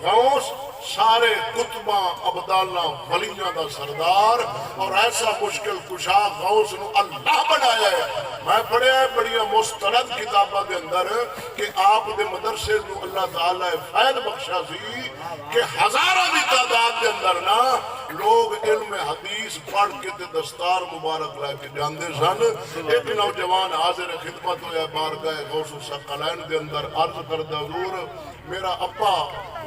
غوث سارے کتباں ابدالاں ولیاں دا سردار اور ایسا مشکل کشا غوث نو اللہ بنایا ہے. میں پڑھیا ہے بڑیاں مستند کتاباں دے اندر کہ آپ دے مدرسے نو اللہ تعالیٰ فیض بخشا سی کہ ہزاراں دی تعداد دے اندر نا لوگ علم حدیث پڑھ کے تے دستار مبارک لے کے جاندے سن. ایک نوجوان حاضر خدمت ہویا بارگاہ غوث الثقلین دے اندر عرض کردہ حضور میرا ابا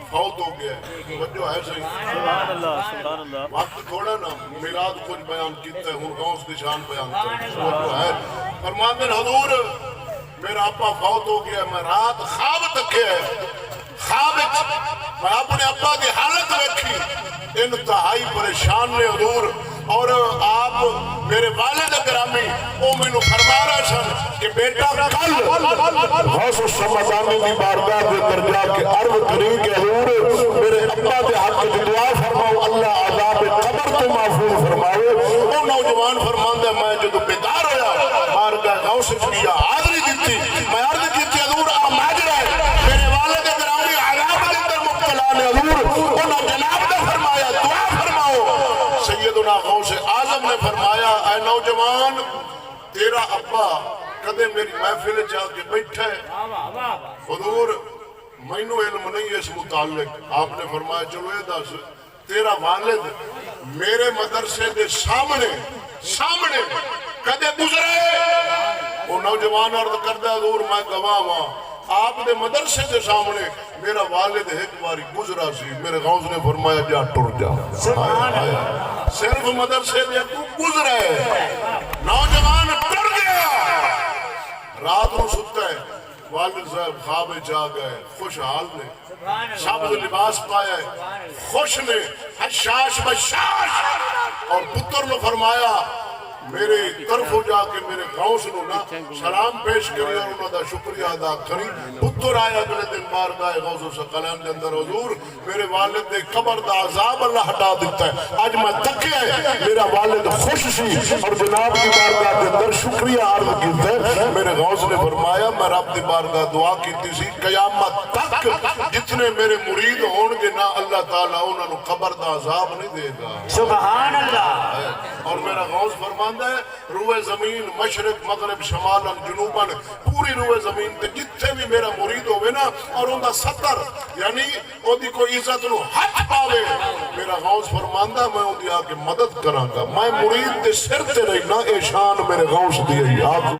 فوت ہو گیا ہے. وجہ ہے صحیح سبحان اللہ سبحان اللہ. وقت تھوڑا نا میلاد کچھ بیان کیتا ہے ہوں غوث کی شان بیان کرتا وجہ ہے. فرماندے حضور میرا ابا فوت ہو گیا. میں رات خواب تکیا ہے. خواب میں اپنے ابا کی حالت رکھی انتہائی پریشان نے حضور. اور آپ میرے والد گرامی وہ میں نے فرما رہا سن کہ بیٹا کل غوث السمدانی کی بارگاہ کے درجہ کے عرض کریں کہ حضور میرے ابا کے حق کی دعا فرماؤ اللہ عذاب قبر تو محفوظ فرمائے. وہ نوجوان فرماندہ میں جدو بیدار ہویا بارگاہ غوث کیا حاضری دیتی میں عرض کی حضور آپ ماجر ہے میرے والد گرامی عذاب کے اندر مبتلا نے حضور انہوں جناب نے فرمایا دعا فرماؤ. سیدنا غوث آزم نے فرمایا اے نوجوان تیرا ابا کدے میری محفل جا کے بیٹھا ہے. حضور مینوں علم نہیں اس متعلق. آپ نے فرمایا چلو یہ دس تیرا والد میرے مدرسے دے سامنے کدے گزرا ہے. وہ نوجوان عرض کردہ حضور میں گواہ ہاں آپ دے مدرسے دے سامنے میرا والد ایک باری گزرا سی. میرے غوث نے فرمایا جا ٹر جا صرف مدرسے دے تو گزرا ہے. نوجوان ٹر گیا. رات نو ستا ہے والد صاحب خواب جا گئے خوشحال نے سبز لباس پایا ہے خوش نے حشاش بشاش. اور پتر نے فرمایا میرے طرف ہو جا کے میرے غوث نو نا سلام پیش کری اور انہوں دا شکریہ ادا کری. پتر آیا اگلے دن بارگاہ غوث الثقلین کے اندر حضور میرے والد دے قبر دا عذاب اللہ ہٹا دیتا ہے. آج میں تکیا ہے میرا والد خوش سی اور جناب کی بارگاہ کے اندر شکریہ عرض کیتا ہے. میرے غوث نے فرمایا میں رب دی بارگاہ دعا کیتی سی قیامت تک جتنے میرے مرید ہون گے نا اللہ تعالیٰ انہوں نے قبر دا عذاب نہیں دے گا. سبحان اللہ. اور میرا غوث فرماندہ ہے روئے زمین مشرق مغرب شمالا جنوبا پوری روئے زمین تے جتھے بھی میرا مرید ہوئے نا اور ان دا سطر یعنی او دی کوئی عزت نو حق پاوے میرا غوث فرماندہ میں ان دی آکے مدد کرانگا. میں مرید دے سر تے رہنا اے شان میرے غوث دی ہے.